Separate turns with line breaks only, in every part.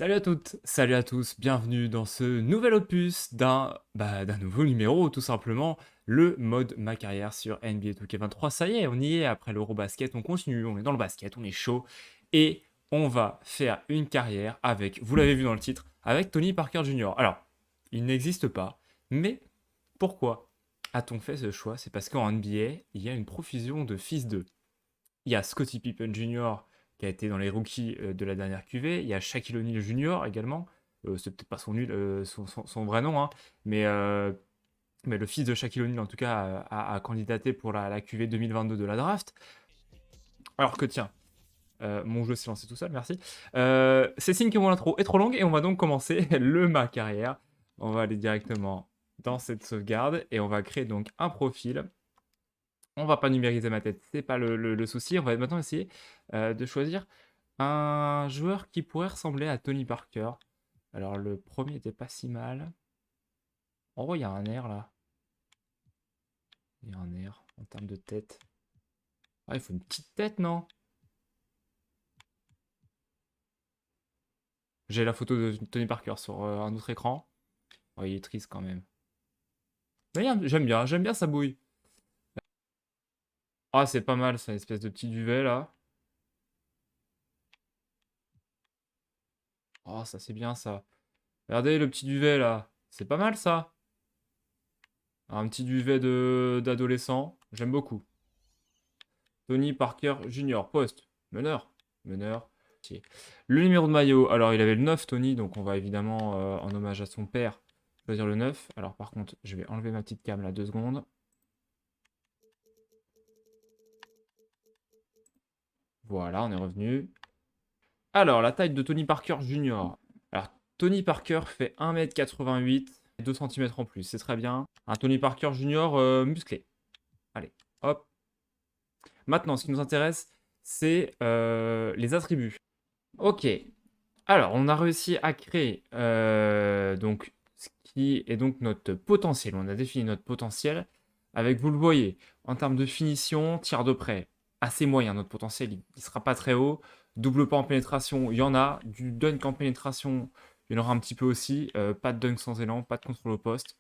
Salut à toutes, salut à tous, bienvenue dans ce nouvel opus d'un nouveau numéro, tout simplement, le mode ma carrière sur NBA 2K23. Ça y est, on y est après l'Eurobasket, on continue, on est dans le basket, on est chaud, et on va faire une carrière avec, vous l'avez vu dans le titre, avec Tony Parker Jr. Alors, il n'existe pas, mais pourquoi a-t-on fait ce choix? C'est parce qu'en NBA, il y a une profusion de fils d'eux. Il y a Scottie Pippen Jr. qui a été dans les rookies de la dernière QV. Il y a Shaquille O'Neal Jr. également. C'est peut-être pas son vrai nom, hein, mais, euh, mais le fils de Shaquille O'Neal en tout cas a candidaté pour la QV 2022 de la draft. Alors que tiens, mon jeu s'est lancé tout seul, merci. C'est signe que mon intro est trop longue et on va donc commencer ma carrière. On va aller directement dans cette sauvegarde et on va créer donc un profil. On va pas numériser ma tête, c'est pas le souci. On va maintenant essayer de choisir un joueur qui pourrait ressembler à Tony Parker. Alors le premier était pas si mal. Oh, il y a un air là. Il y a un air en termes de tête. Ah, il faut une petite tête, non? J'ai la photo de Tony Parker sur un autre écran. Oh, il est triste quand même. Mais j'aime bien sa bouille. Ah, c'est pas mal, c'est une espèce de petit duvet là. Oh, ça c'est bien ça. Regardez le petit duvet là. C'est pas mal ça. Un petit duvet d'adolescent. J'aime beaucoup. Tony Parker Jr. Poste. Meneur. Meneur. Le numéro de maillot. Alors, il avait le 9, Tony. Donc, on va évidemment, en hommage à son père, choisir le 9. Alors, par contre, je vais enlever ma petite cam là 2 secondes. Voilà, on est revenu. Alors, la taille de Tony Parker Jr. Alors, Tony Parker fait 1m88, 2 cm en plus. C'est très bien. Un Tony Parker Jr. Musclé. Allez, hop. Maintenant, ce qui nous intéresse, c'est les attributs. Ok. Alors, on a réussi à créer donc ce qui est donc notre potentiel. On a défini notre potentiel avec, vous le voyez, en termes de finition, tir de près, assez moyen. Notre potentiel, il ne sera pas très haut. Double pas en pénétration, il y en a. Du dunk en pénétration, il y en aura un petit peu aussi. Pas de dunk sans élan, pas de contrôle au poste.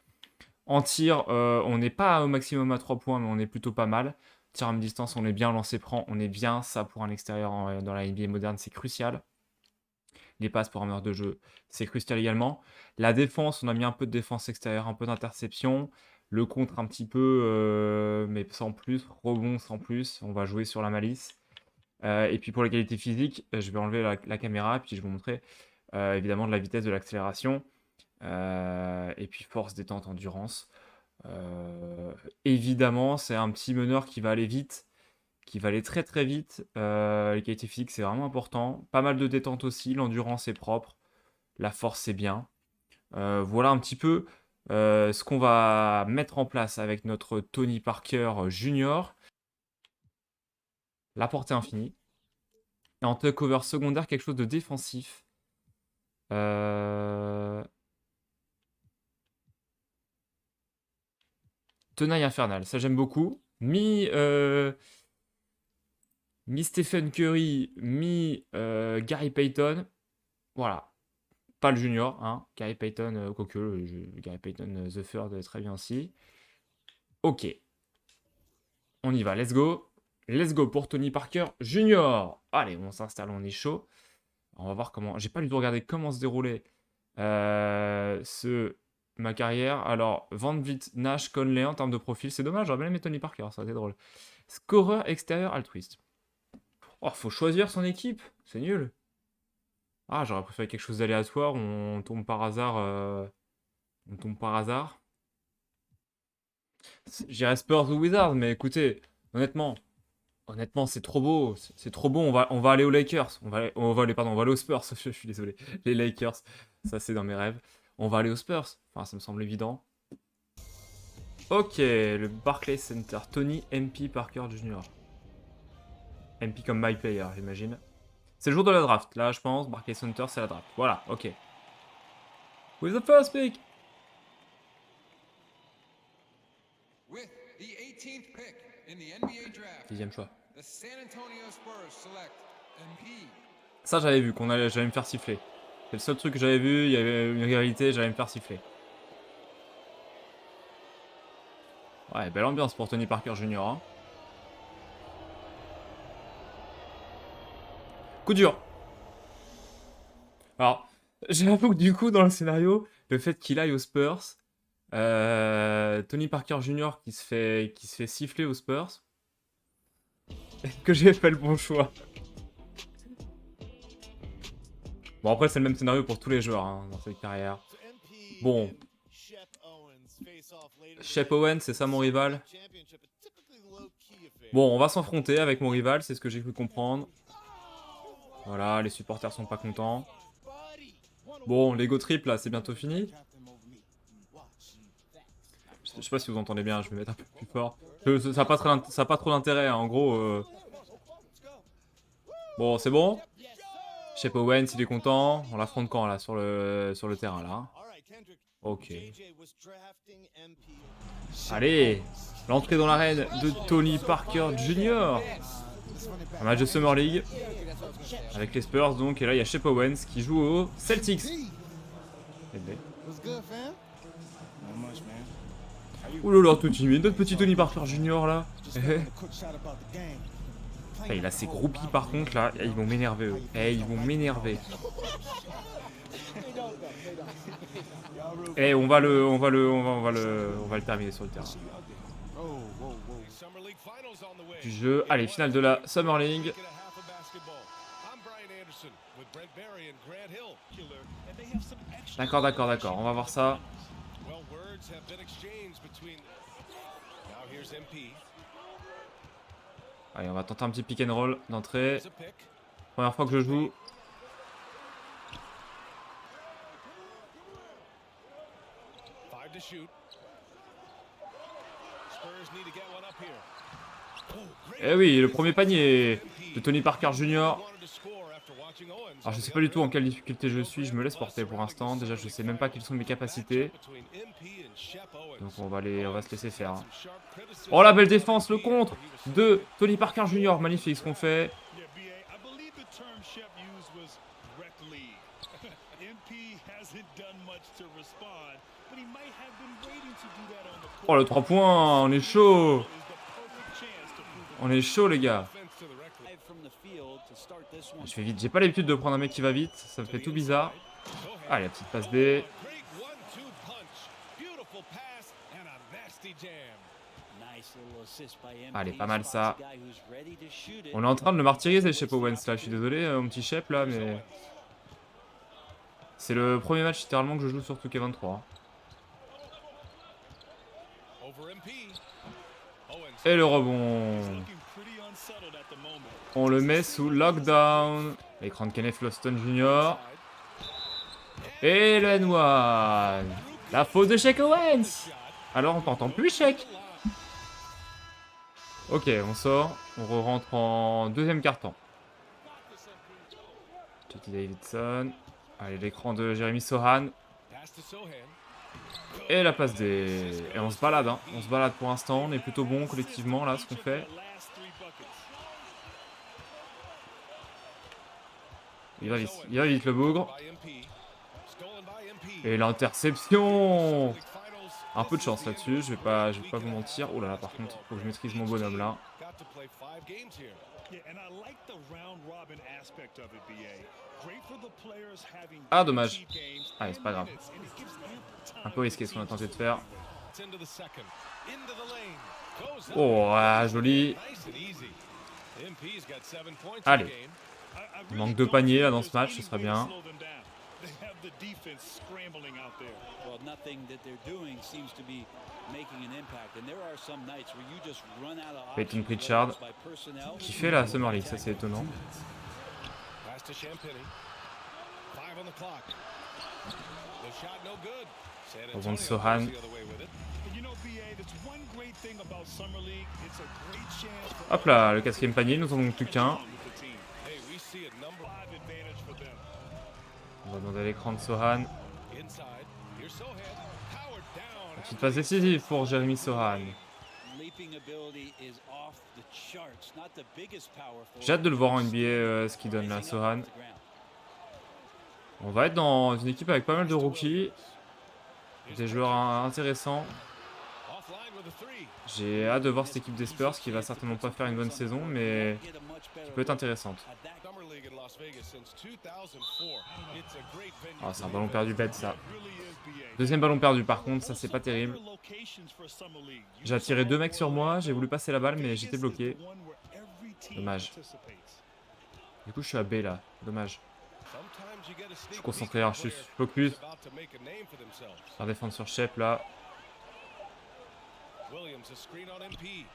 En tir, on n'est pas au maximum à 3 points, mais on est plutôt pas mal. Tir à mi-distance, on est bien. Lancé franc, on est bien. Ça, pour un extérieur dans la NBA moderne, c'est crucial. Les passes pour un meneur de jeu, c'est crucial également. La défense, on a mis un peu de défense extérieure, un peu d'interception. Le contre un petit peu, mais sans plus. Rebond sans plus. On va jouer sur la malice. Et puis pour les qualités physiques, je vais enlever la caméra et puis je vais vous montrer évidemment de la vitesse, de l'accélération. Et puis force, détente, endurance. Évidemment, c'est un petit meneur qui va aller vite, qui va aller très très vite. Les qualités physiques, c'est vraiment important. Pas mal de détente aussi, l'endurance est propre, la force c'est bien. Voilà un petit peu ce qu'on va mettre en place avec notre Tony Parker Junior. La portée infinie. Et en takeover secondaire, quelque chose de défensif. Euh... Tenaille infernale, ça j'aime beaucoup. Mi Stephen Curry, mi Gary Payton. Voilà, pas le junior, hein. Gary Payton, quoique, Gary Payton The Third est très bien aussi. Ok, on y va, let's go. Let's go pour Tony Parker Junior. Allez, on s'installe, on est chaud. On va voir comment. J'ai pas du tout regardé comment se déroulait ma carrière. Alors, Van Vliet, Nash, Conley en termes de profil, c'est dommage, j'aurais bien aimé Tony Parker, ça aurait été drôle. Scoreur extérieur altruiste. Oh, faut choisir son équipe, c'est nul. Ah, j'aurais préféré quelque chose d'aléatoire, on tombe par hasard. On tombe par hasard. J'irais Spurs ou Wizards, mais écoutez, honnêtement, honnêtement, c'est trop beau, c'est trop beau. On va aller aux Lakers, on va aller aux Spurs. Je suis désolé, les Lakers, ça c'est dans mes rêves. On va aller aux Spurs. Enfin, ça me semble évident. Ok, le Barclays Center, Tony MP Parker Jr. MP comme my player, j'imagine. C'est le jour de la draft. Là, je pense, Barclays Center, c'est la draft. Voilà, ok. With the first pick.
With the 18th pick in the NBA draft,
Dixième choix.
the San Antonio Spurs select MP.
Ça, j'avais vu j'allais me faire siffler. C'est le seul truc que j'avais vu, il y avait une rivalité, j'allais me faire siffler. Ouais, belle ambiance pour Tony Parker Jr. Hein. Coup dur. Alors, j'avoue que du coup, dans le scénario, le fait qu'il aille aux Spurs, Tony Parker Jr. qui se fait siffler aux Spurs, est-ce que j'ai fait le bon choix? Bon, après, c'est le même scénario pour tous les joueurs hein, dans cette carrière. Bon. Shep Owens, c'est ça mon rival? Bon, on va s'affronter avec mon rival, c'est ce que j'ai cru comprendre. Voilà, les supporters sont pas contents. Bon, l'ego trip là, c'est bientôt fini. Je sais pas si vous entendez bien, je vais mettre un peu plus fort. Ça a pas trop d'intérêt, hein, en gros. Bon, c'est bon. Shep Owens, il est content. On l'affronte quand là sur le terrain là. Ok. Allez, l'entrée dans l'arène de Tony Parker Jr. Un match de Summer League avec les Spurs donc. Et là, il y a Shep Owens qui joue aux Celtics. Ouh là là, tout timide, notre petit Tony Parker Jr. là. Il a ses groupies par contre là, ils vont m'énerver eux. Ils vont m'énerver. On va le terminer sur le terrain. Du jeu, allez, finale de la Summer League. D'accord, on va voir ça. Allez, on va tenter un petit pick and roll d'entrée. Première fois que je joue. Eh oui, le premier panier de Tony Parker Jr. Alors je sais pas du tout en quelle difficulté je suis, je me laisse porter pour l'instant. Déjà je sais même pas quelles sont mes capacités. Donc on va se laisser faire. Hein. Oh la belle défense, le contre de Tony Parker Jr. Magnifique ce qu'on fait. Oh le 3 points, on est chaud. On est chaud les gars. Je fais vite, j'ai pas l'habitude de prendre un mec qui va vite, ça me fait tout bizarre. Allez, la petite passe D. Allez, pas mal ça. On est en train de le martyriser, Shep Owens là. Je suis désolé, mon petit Shep là, mais. C'est le premier match littéralement que je joue sur 2K23. Et le rebond. On le met sous lockdown. L'écran de Kenneth Lofton Jr. Et le N1. La faute de Shep Owens. Alors on t'entend plus, Shep. Ok, on sort. On rentre en deuxième quart-temps. J.T. Davidson. Allez, l'écran de Jeremy Sohan. Et la passe des... Et on se balade, hein. On se balade pour l'instant. On est plutôt bon collectivement, là, ce qu'on fait. Il va vite le bougre. Et l'interception. Un peu de chance là-dessus, je vais pas vous mentir. Oh là là, par contre, faut que je maîtrise mon bonhomme là. Ah, dommage. Allez, c'est pas grave. Un peu risqué ce qu'on a tenté de faire. Oh, ah, joli. Allez. Il manque 2 paniers là dans ce match, ce serait bien. Peyton Pritchard qui fait la Summer League, ça c'est étonnant. Rebond de Sohan. Hop là, le 4e panier, nous en avons plus qu'un. On va demander à l'écran de Sohan. Petite passe décisive pour Jeremy Sohan. J'ai hâte de le voir en NBA ce qu'il donne là, Sohan. On va être dans une équipe avec pas mal de rookies. Des joueurs intéressants. J'ai hâte de voir cette équipe des Spurs qui va certainement pas faire une bonne saison, mais qui peut être intéressante. Ah, c'est un ballon perdu bête ça. Deuxième ballon perdu par contre, ça c'est pas terrible. J'ai attiré 2 mecs sur moi, j'ai voulu passer la balle mais j'étais bloqué. Dommage. Du coup je suis à B là, dommage. Je suis concentré, je suis focus. Faire défendre sur Shep là.
Williams, a screen on MP.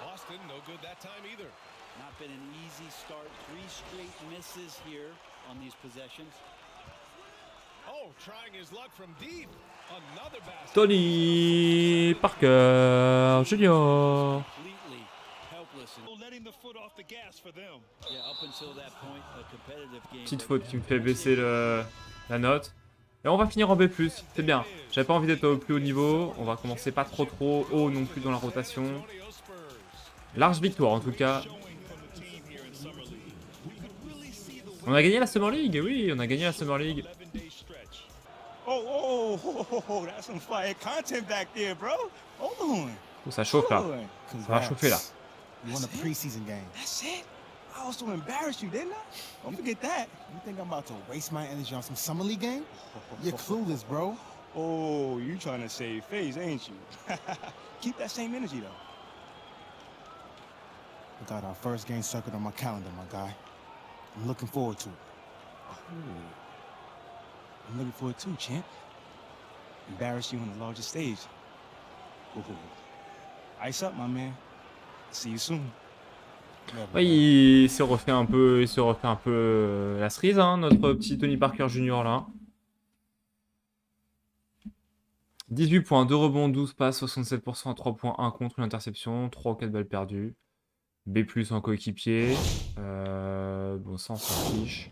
Boston, no good that time either.
Not been an easy start. 3 straight misses here on these possessions.
Oh, trying his luck from deep. Another basket.
Tony Parker Junior.
Completely helpless.
Letting the foot off the gas for them.
Yeah, up until that point, a competitive game.
Petite faute qui me fait baisser la note. Et on va finir en B+, c'est bien. J'avais pas envie d'être au plus haut niveau. On va commencer pas trop haut non plus dans la rotation. Large victoire en tout cas. On a gagné la Summer League, oui, on a gagné la Summer League.
Oh, that's some fire content back there, bro. Hold on.
Oh, ça chauffe là. Ça va chauffer là.
You won a preseason game. That's it? I also embarrassed you, didn't I? Don't forget that. You think I'm about to waste my energy on some summer league game? You're clueless, bro. Oh, you trying to save face, ain't you? Keep that same energy, though. We got our first game circled on my calendar, my guy. I'm looking forward to it. Oh. I'm looking forward too, champ. Embarrass you on the largest stage. Ooh. Ice up, my man. See you soon.
Ouais, il se refait un peu, la cerise, hein, notre petit Tony Parker Junior là. 18 points, 2 rebonds, 12 passes, 67% à 3 points, 1 contre, une interception, 3 ou 4 balles perdues. B+ en coéquipier. Bon, ça on s'en fiche.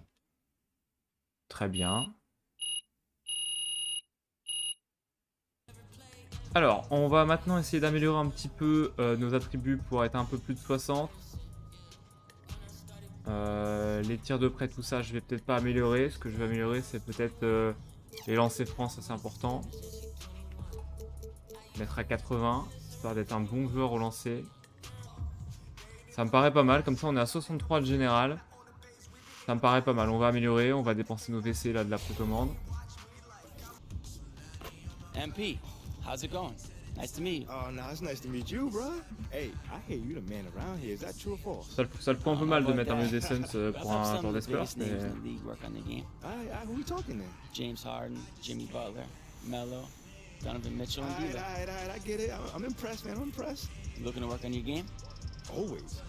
Très bien. Alors, on va maintenant essayer d'améliorer un petit peu nos attributs pour être un peu plus de 60. Les tirs de près, tout ça, je vais peut-être pas améliorer. Ce que je vais améliorer, c'est peut-être les lancers francs, ça c'est important. Mettre à 80, histoire d'être un bon joueur au lancer. Ça me paraît pas mal, comme ça on est à 63 de général. Ça me paraît pas mal, on va améliorer, on va dépenser nos WC là de la précommande.
MP, how's it going? Nice to meet you.
Oh, no, it's nice to meet you, bro. Hey, I hear you the man around here. Is that true or false?
Ça le prend un peu mal de mettre un Des Suns pour un joueur des Spurs, mais...
Who we talking then?
James Harden, Jimmy Butler, Melo, Donovan Mitchell, and D'Lo.
I get it. I'm impressed, man. I'm impressed.
You looking to work on your game?
Always.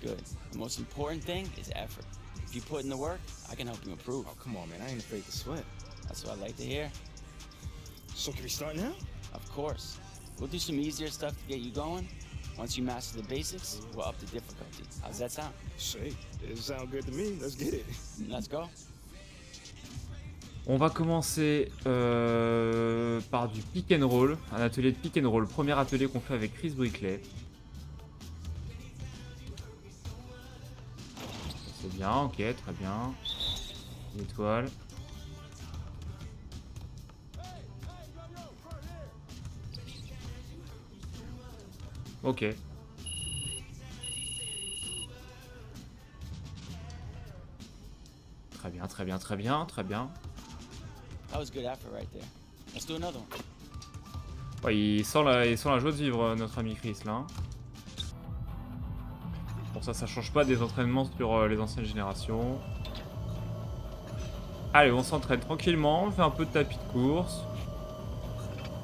Good. The most important thing is effort. If you put in the work, I can help you improve.
Oh, come on, man. I ain't afraid to sweat.
That's what I like to hear.
So can we start now?
Of course. We'll do some easier stuff to get you going. Once you master the basics, we'll up the difficulty. How's that sound?
Shit, it sounds good to me. Let's get it.
Let's go.
On va commencer par du pick and roll, un atelier de pick and roll. Premier atelier qu'on fait avec Chris Brickley. C'est bien, ok, très bien. Une étoile. Ok. Très bien, très bien, très bien, très bien.
That was good effort right there. Let's do another one.
Ouais, il sent la joie de vivre, notre ami Chris, là. Hein. Pour ça change pas des entraînements sur les anciennes générations. Allez, on s'entraîne tranquillement, on fait un peu de tapis de course.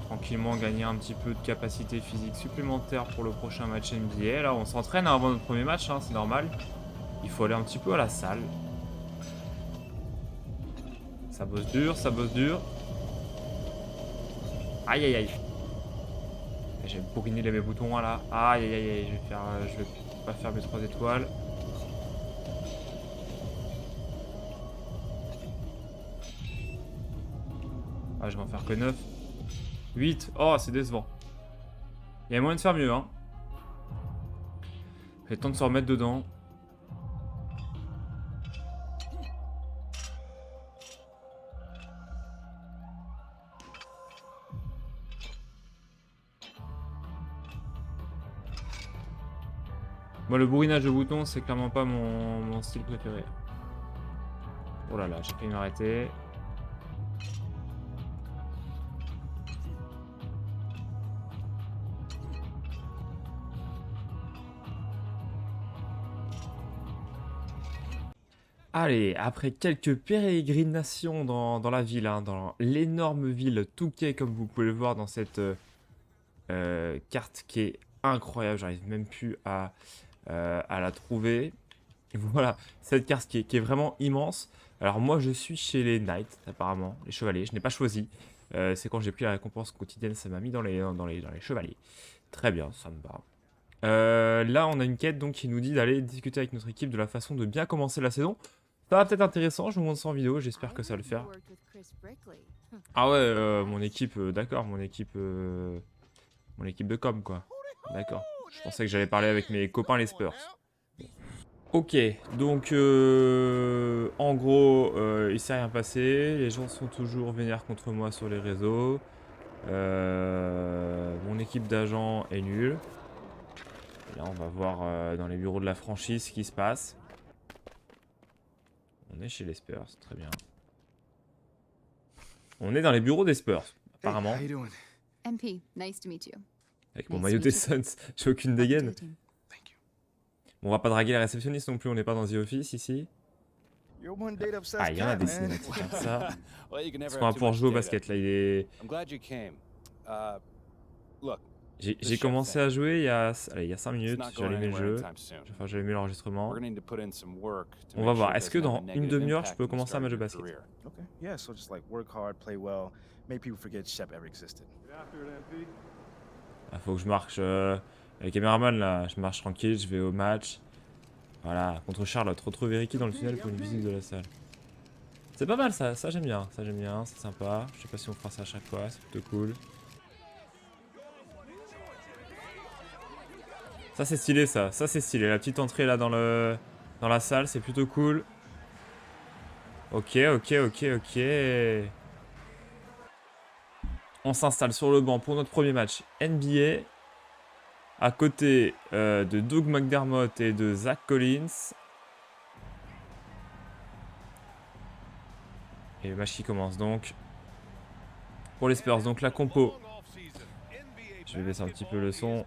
Tranquillement gagner un petit peu de capacité physique supplémentaire pour le prochain match NBA. Là, on s'entraîne avant notre premier match, hein, c'est normal. Il faut aller un petit peu à la salle. Ça bosse dur, ça bosse dur. Aïe aïe aïe. J'ai bourriné mes boutons là. Aïe aïe aïe, je vais pas faire mes 3 étoiles. Ah, je vais en faire que 9. 8. Oh, c'est décevant. Il y a moyen de faire mieux, hein. Il est temps de se remettre dedans. Moi, le bourrinage de boutons, c'est clairement pas mon style préféré. Oh là là, j'ai failli m'arrêter. Allez, après quelques pérégrinations dans la ville, hein, dans l'énorme ville Touquet, comme vous pouvez le voir dans cette carte qui est incroyable, j'arrive même plus à la trouver. Et voilà, cette carte qui est vraiment immense. Alors moi je suis chez les Knights apparemment, les chevaliers, je n'ai pas choisi. C'est quand j'ai pris la récompense quotidienne, ça m'a mis dans les chevaliers. Très bien, ça me va. Là on a une quête donc qui nous dit d'aller discuter avec notre équipe de la façon de bien commencer la saison. Ça va peut-être intéressant, je vous montre ça en vidéo, j'espère que ça va le faire. Ah ouais, mon équipe, d'accord, mon équipe de com quoi. D'accord. Je pensais que j'allais parler avec mes copains les Spurs. Ok, donc en gros, il s'est rien passé, les gens sont toujours vénères contre moi sur les réseaux. Mon équipe d'agents est nulle. Et là, on va voir dans les bureaux de la franchise ce qui se passe. On est chez les Spurs, très bien. On est dans les bureaux des Spurs, apparemment.
Hey, how you doing?
MP, nice to meet you.
Avec mon
Nice
maillot
to
des
meet you.
Suns, j'ai aucune
Welcome to
dégaine.
the team.
Thank you.
Bon, on va pas draguer la réceptionniste non plus, on n'est pas dans The Office ici.
You're one date obsessed
Ah, il y en a
cat,
des
man.
cinématiques comme ça.
Well, you can never
Parce
have
qu'on va
too
pouvoir
much
jouer au
data.
basket là, il est...
I'm glad you came. Look,
J'ai commencé à jouer il y a 5
it's
minutes,
not
j'ai
going
allumé le
anywhere
jeu.
anytime soon.
Enfin, j'ai allumé l'enregistrement.
We're going to need to put in some work to
On
make
va
sure
voir,
it
est-ce que
doesn't have
dans
a
une
negative
demi-heure, je
impact
peux
when you
commencer un
start
match de
your
basket?
career.
Okay, yeah, so just like work hard, play well, make people forget Shep ever existed.
Ah, faut que je marche avec caméraman là, je marche tranquille, je vais au match. Voilà, contre Charlotte, retrouver Ricky dans le tunnel pour une visite de la salle. C'est pas mal ça, ça j'aime bien, c'est sympa. Je sais pas si on fera ça à chaque fois, c'est plutôt cool. Ça c'est stylé ça c'est stylé, la petite entrée là dans la salle, c'est plutôt cool. Ok. On s'installe sur le banc pour notre premier match NBA. À côté de Doug McDermott et de Zach Collins. Et le match qui commence donc. Pour les Spurs, donc la compo. Je vais baisser un petit peu le son.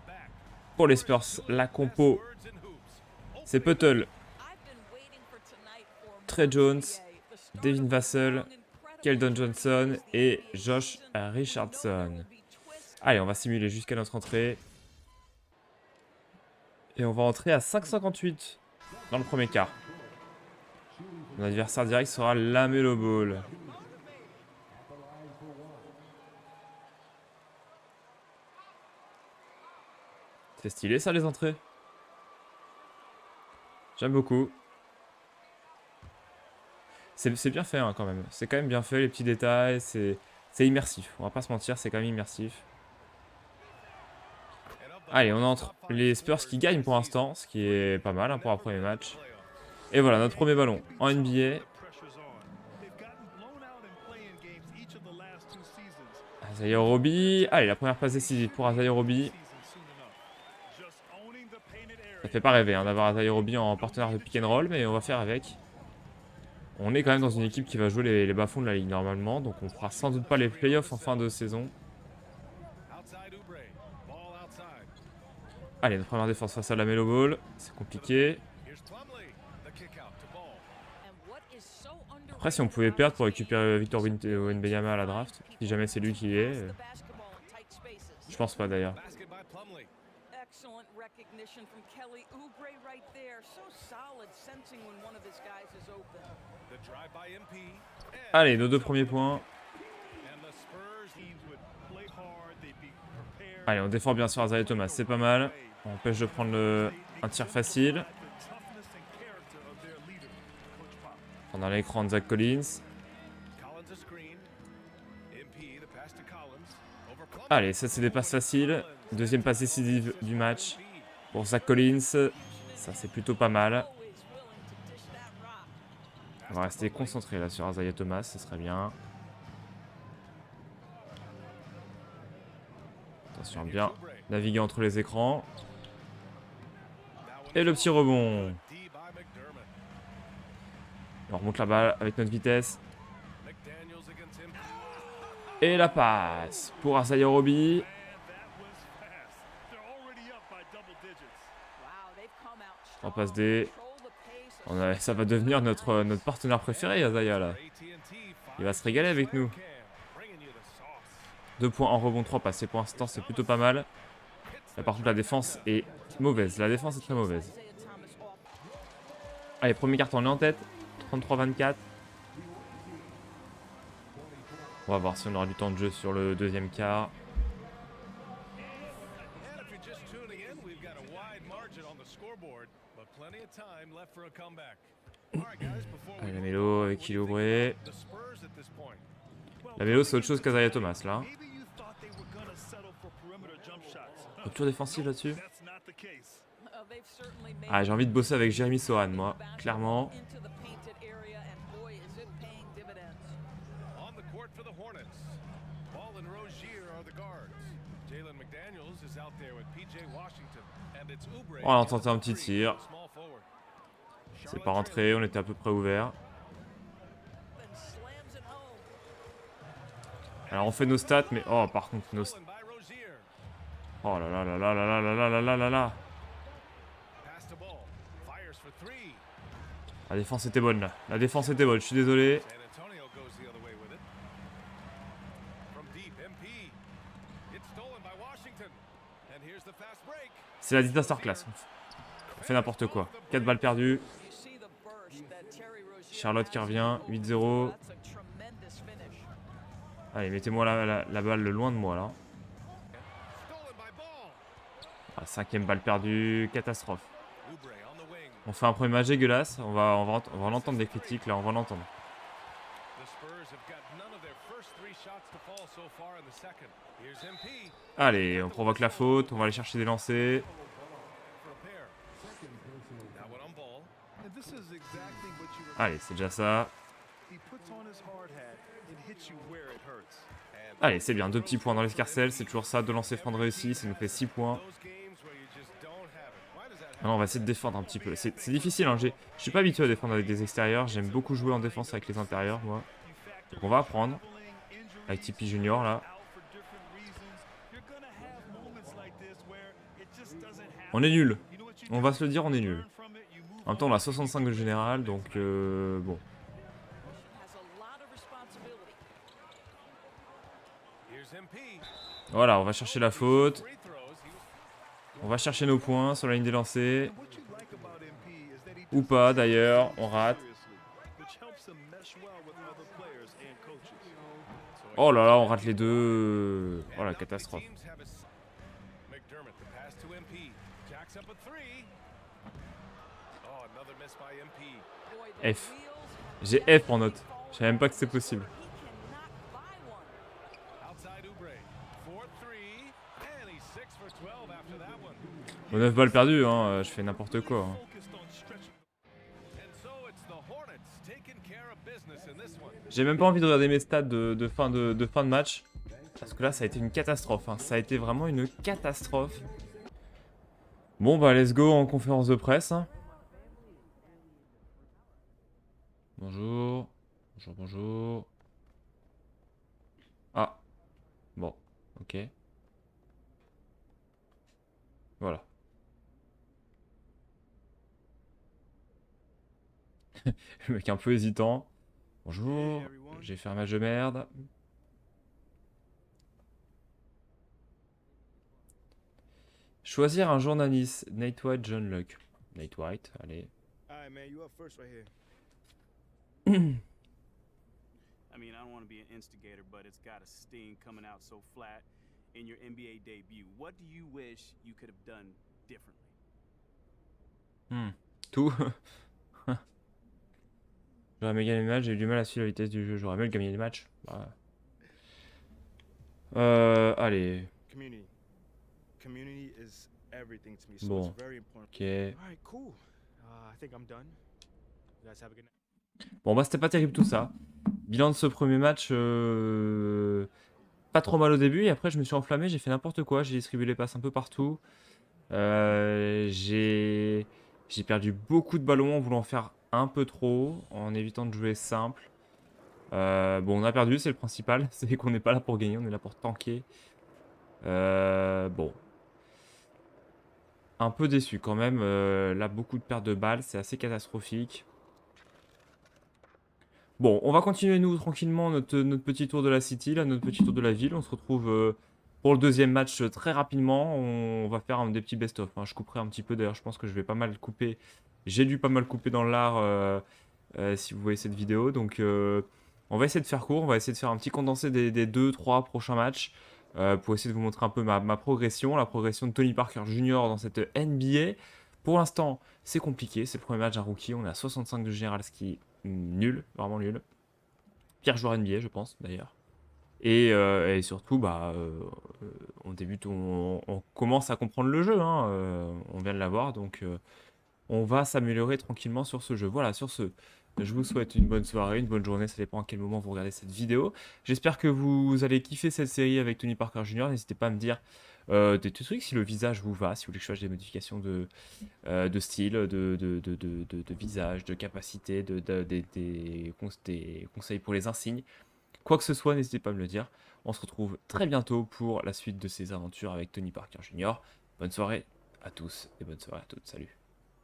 Pour les Spurs, la compo. C'est Puttle, Trey Jones, Devin Vassell, Keldon Johnson et Josh Richardson. Allez, on va simuler jusqu'à notre entrée. Et on va entrer à 5,58 dans le premier quart. Mon adversaire direct sera LaMelo Ball. C'est stylé ça les entrées. J'aime beaucoup. C'est bien fait hein, quand même. C'est quand même bien fait les petits détails. C'est immersif. On va pas se mentir, c'est quand même immersif. Allez, on entre les Spurs qui gagnent pour l'instant, ce qui est pas mal hein, pour un premier match. Et voilà, notre premier ballon en NBA. Isaiah Roby. Allez, la première passe décisive pour Isaiah Roby. Ça fait pas rêver hein, d'avoir Isaiah Roby en partenaire de pick and roll, mais on va faire avec. On est quand même dans une équipe qui va jouer les bas-fonds de la ligue normalement, donc on fera sans doute pas les playoffs en fin de saison. Allez, notre première défense face à LaMelo Ball, c'est compliqué. Après, si on pouvait perdre pour récupérer Victor Wembanyama à la draft, si jamais c'est lui qui y est. Je pense pas d'ailleurs. Allez, nos deux premiers points. Allez, on défend bien sur Isaiah Thomas, c'est pas mal. On empêche de prendre un tir facile. Pendant l'écran de Zach Collins. Allez, ça c'est des passes faciles. Deuxième passe décisive du match pour Zach Collins. Ça c'est plutôt pas mal. On va rester concentré là sur Isaiah Thomas, ce serait bien. Attention, bien naviguer entre les écrans. Et le petit rebond.
D by McDermott.
On remonte la balle avec notre vitesse.
McDaniels against him.
Et la passe pour Asaya Roby. On passe D. Ça va devenir notre partenaire préféré, Asaya, là. Il va se régaler avec nous. 2 points en rebond, 3 passés pour l'instant, c'est plutôt pas mal. Là, par contre, la défense est mauvaise. La défense est très mauvaise. Allez, premier carton, on est en tête. 33-24. On va voir si on aura du temps de jeu sur le deuxième quart.
And if you're just tuning in, we've got a wide margin on the scoreboard, but plenty of time left for a comeback. All right, guys, before we
Allez, la
move
mélo
on,
avec
what do you
Kilo
think
Oubre.
about the Spurs at this point?
La mélo, c'est autre chose qu'Asaya Thomas, là.
Maybe you thought they were gonna settle for perimeter jump shots.
Rupture défensive là-dessus.
That's not the case.
Ah, j'ai envie de bosser avec Jérémy Sohan, moi, clairement.
On the court for the Hornets. Ball and Rozier are the guards. Jalen McDaniels is out there with PJ Washington, and it's Oubre.
On a tenté un petit tir.
Small forward.
C'est pas rentré, on était à peu près ouvert. Alors on fait nos stats, mais oh par contre nos...
Stolen by Rozier.
Oh là là là là là là là là là là là.
Pass to ball. Fires for three.
La défense était bonne là. La défense était bonne, je suis désolé.
San Antonio goes the other way with it. From deep, MP. It's stolen by Washington. And here's the fast break.
C'est la disaster class. On fait n'importe quoi. 4 balles perdues. Charlotte qui revient. 8-0. Allez, mettez-moi la balle loin de moi là.
Stolen by Ball.
Ah, 5ème balle perdue. Catastrophe.
Oubre on the wing.
On fait un premier match dégueulasse. On va en entendre des critiques là, on va l'entendre.
The Spurs have got none of their first three shots to fall so far in the second. Here's MP.
Allez, on provoque la faute. On va aller chercher des lancers.
For a pair. Now one on ball.
And this is exactly what you
Allez, c'est déjà ça.
He puts on his hard hat and hits you where it hurts.
Allez, c'est bien. 2 petits points dans l'escarcelle. C'est toujours ça. 2 lancers francs de réussi. Ça nous fait 6 points.
Those games where you just don't have it. Why does that happen?
Maintenant, on va essayer de défendre un petit peu. C'est difficile, hein. Je suis pas habitué à défendre avec des extérieurs. J'aime beaucoup jouer en défense avec les intérieurs, moi. Donc on va apprendre. Avec Tipeee Junior, là. On est nul. On va se le dire, on est nul. En même temps, on a 65 de général, donc bon.
Here's MP.
Voilà, on va chercher la faute.
Free throws. He was
On va chercher nos points sur la ligne des lancers.
What you like about MP is that he
Ou pas, d'ailleurs. On rate.
which helps him mesh well with other players and coaches.
Oh là là, on rate les deux. Oh la catastrophe.
teams have a McDermott, the pass to MP. Jacks up a three. Oh, another miss by MP.
F. J'ai F en note. Je savais même pas que c'était possible.
Outside Oubre. 4-3. And he's 6 for 12 after that one.
Bon, 9 balles perdues, hein. Je fais n'importe quoi, hein.
Focused on stretching.
And so it's the Hornets taking care of business in this one.
J'ai même pas envie de regarder mes stats de fin de match. Parce que là, ça a été une catastrophe, hein. Ça a été vraiment une catastrophe. Bon, bah, let's go en conférence de presse, hein. Bonjour. Bonjour, bonjour. Ah. Bon, ok. Voilà. Le mec un peu hésitant. Bonjour. J'ai fait un match de merde. Choisir un journaliste. Nate White, John Luck. Nate White, allez.
All right, man, you up first right here.
I mean, I don't want to be an instigator, but it's got a sting coming out so flat in your NBA debut. What do you wish you could have done differently?
Tout. J'aurais aimé gagner le match, j'ai eu du mal à suivre la vitesse du jeu. J'aurais aimé gagner le match. Bah. Allez.
Community. Community is everything to me, so
Bon.
it's very important.
Ok.
All right, cool. I think I'm done. You guys have a good night.
Bon, bah, c'était pas terrible tout ça. Bilan de ce premier match. Pas trop mal au début, et après, je me suis enflammé, j'ai fait n'importe quoi. J'ai distribué les passes un peu partout. J'ai J'ai perdu beaucoup de ballons en voulant faire un peu trop, en évitant de jouer simple. Bon, on a perdu, c'est le principal. C'est qu'on n'est pas là pour gagner, on est là pour tanker. Bon. Un peu déçu quand même. Là, beaucoup de pertes de balles, c'est assez catastrophique. Bon, on va continuer nous tranquillement notre petit tour de la City, là, notre petit tour de la ville. On se retrouve pour le deuxième match très rapidement. On va faire des petits best-of. Hein. Je couperai un petit peu d'ailleurs, je pense que je vais pas mal couper. J'ai dû pas mal couper dans l'art si vous voyez cette vidéo. Donc on va essayer de faire court, on va essayer de faire un petit condensé des 2-3 prochains matchs pour essayer de vous montrer un peu ma progression, la progression de Tony Parker Jr. dans cette NBA. Pour l'instant, c'est compliqué, c'est le premier match d'un rookie, on est à 65 de général, ce qui est nul, vraiment nul. Pire joueur NBA, je pense, d'ailleurs. Et surtout, on débute, on commence à comprendre le jeu, hein, on vient de l'avoir, donc on va s'améliorer tranquillement sur ce jeu. Voilà, sur ce, je vous souhaite une bonne soirée, une bonne journée, ça dépend à quel moment vous regardez cette vidéo. J'espère que vous allez kiffer cette série avec Tony Parker Jr. N'hésitez pas à me dire des trucs si le visage vous va, si vous voulez que je fasse des modifications de style, de visage, de capacité, des conseils pour les insignes. Quoi que ce soit, n'hésitez pas à me le dire. On se retrouve très bientôt pour la suite de ces aventures avec Tony Parker Jr. Bonne soirée à tous et bonne soirée à toutes. Salut.